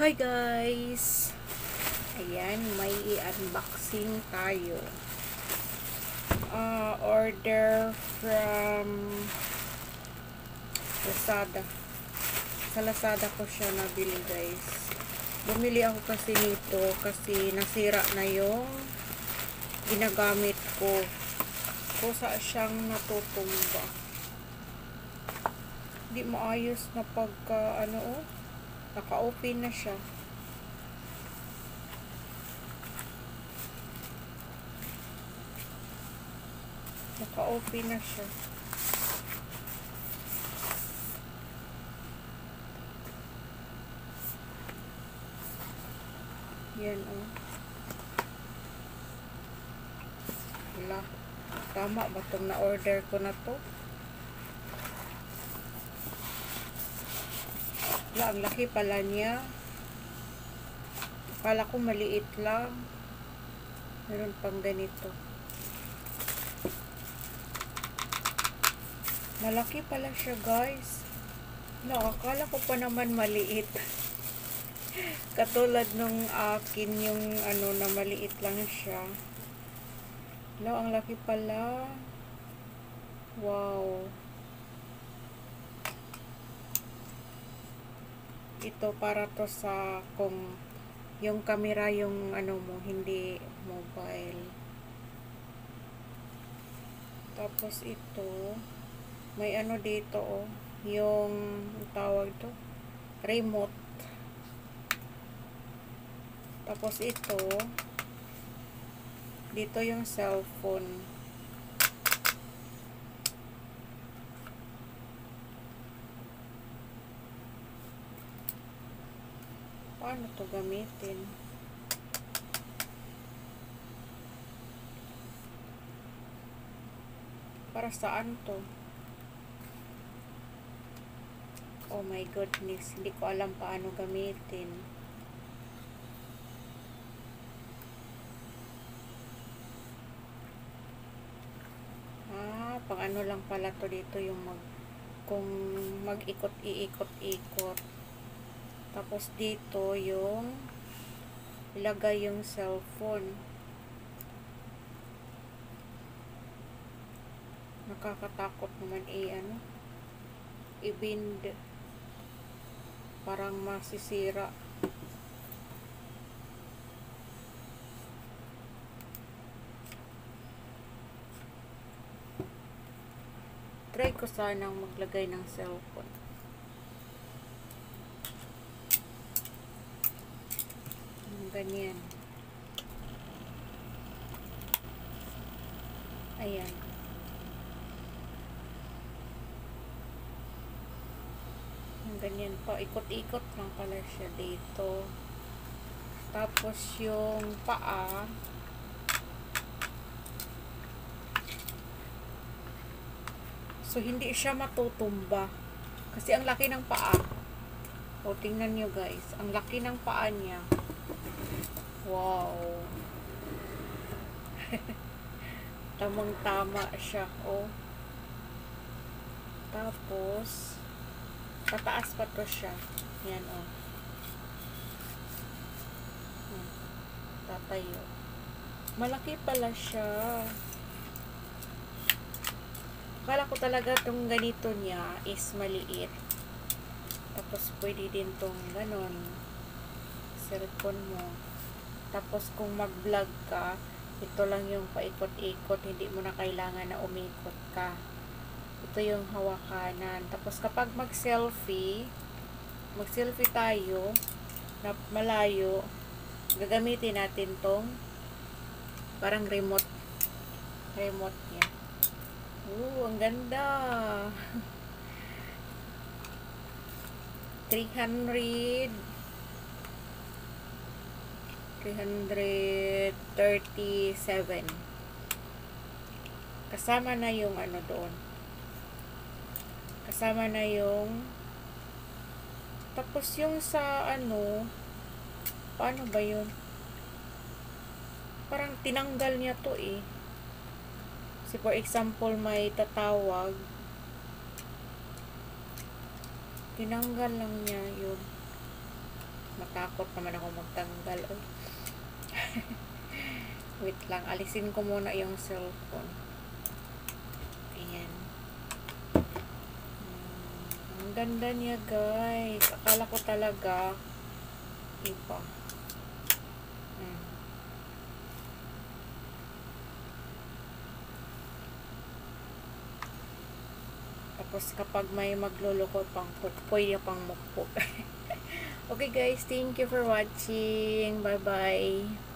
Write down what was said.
Hi guys! Ayan, may i-unboxing tayo. Order from Lazada. Sa Lazada ko siya nabili guys. Bumili ako kasi nito kasi nasira na yung ginagamit ko. Kusa siyang natutumba. Di maayos na pagka naka-open na siya. Naka-open na siya. Yan oh. Wala. Tama ba itong na-order ko na to? Wala, ang laki pala niya. Akala ko maliit lang. Meron pang ganito. Malaki pala siya guys. No, akala ko pa naman maliit. Katulad nung akin yung na maliit lang siya. No, ang laki pala. Wow. Ito para to sa kung yung camera yung mo, hindi mobile. Tapos ito, may dito oh, yung tawag to, remote. Tapos ito, dito yung cellphone. Paano to gamitin? Para saan to? Oh my goodness, hindi ko alam paano gamitin. Pang lang pala to dito yung kung mag-ikot-iikot-ikot. Tapos dito yung ilagay yung cellphone. Nakakatakot naman i-bind. Parang masisira. Try ko sanang maglagay ng cellphone. Ganyan. Ayan. Ganyan pa. Ikot-ikot lang pala siya dito. Tapos yung paa, so hindi siya matutumba. Kasi ang laki ng paa. O, tingnan nyo guys. Ang laki ng paa niya. Wow. Tamang-tama siya. Oh. Tapos, pataas pa to siya. Yan, oh. Tatayo. Malaki pala siya. Akala ko talaga itong ganito niya is maliit. Tapos, pwede din itong ganon. Cellphone mo. Tapos, kung mag-vlog ka, ito lang yung paikot-ikot. Hindi mo na kailangan na umikot ka. Ito yung hawakanan. Tapos, kapag mag-selfie tayo, na malayo, gagamitin natin tong parang remote niya. Ang ganda. 337. Kasama na yung doon. Kasama na yung tapos yung sa paano ba yun? Parang tinanggal niya to eh. Si for example may tatawag, tinanggal lang niya yun. Matakot takot naman ako magtanggal. Oy. Wait lang, alisin ko muna yung cellphone. Ayan. Ang ganda niya, guys. Akala ko talaga iba. Tapos kapag may magluloko pang pwede pang mukpo. Okay guys, thank you for watching. Bye bye.